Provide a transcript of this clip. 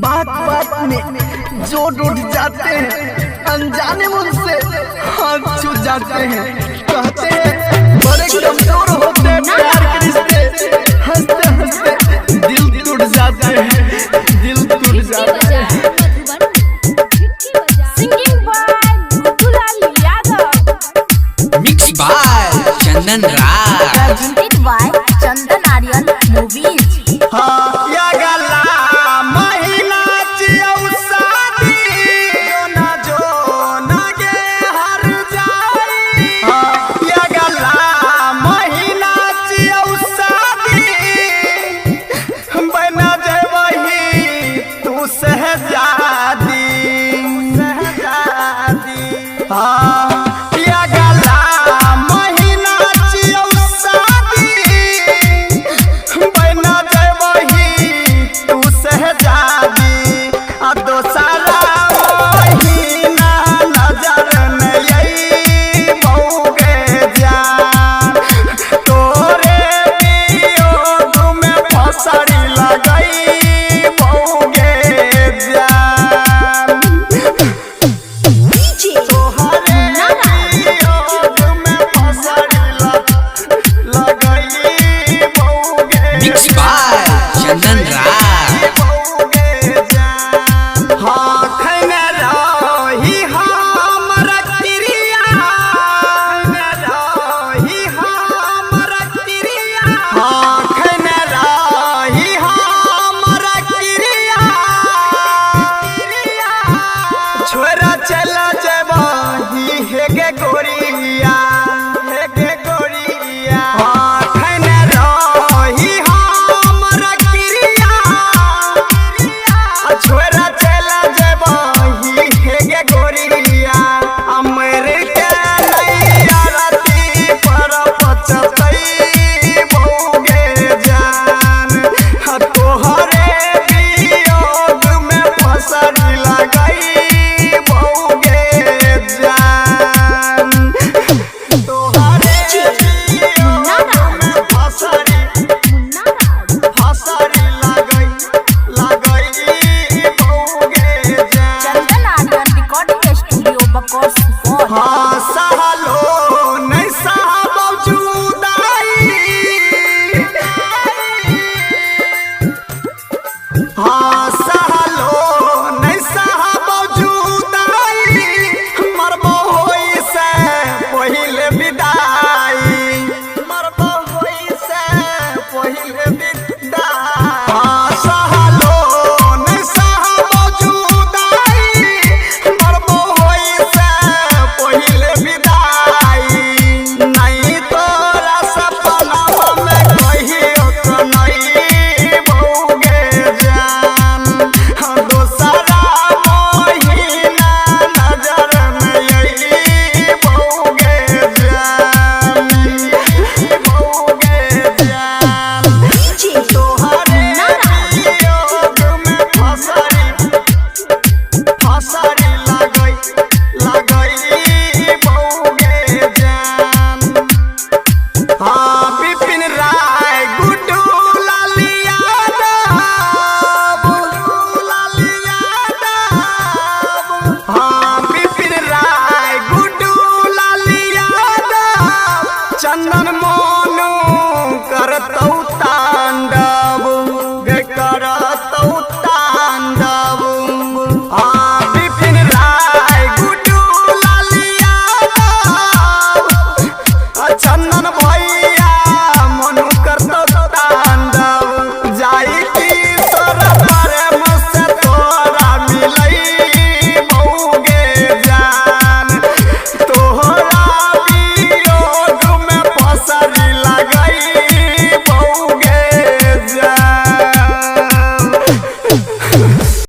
बात बात में जो उठ जाते हैं, अनजाने मुझसे हाथ छू जाते हैं। कहते हैं बड़े कमजोर होते हैं प्यार के रिश्ते, हंसते हंसते दिल टूट जाते हैं, दिल टूट जाते हैं। Mix by Chandan Raj, Chandan Aryan movies. हाँ या गला महीना जियो शादी जो ना गे हर जाई। हाँ या गला महीना जियो शादी बना जाए वही तू सहजादी। हाँ या गला महीना जियो शादी बना जाए वही तू सहजादी। आ दोसरा महीना नजर नहीं बहुगे जान, तोरे वियोग में फसरी लगई बहुगे जान। तोहरे वियोग में फसरी लगई बहुगे मिक्स बाय चंदन राज।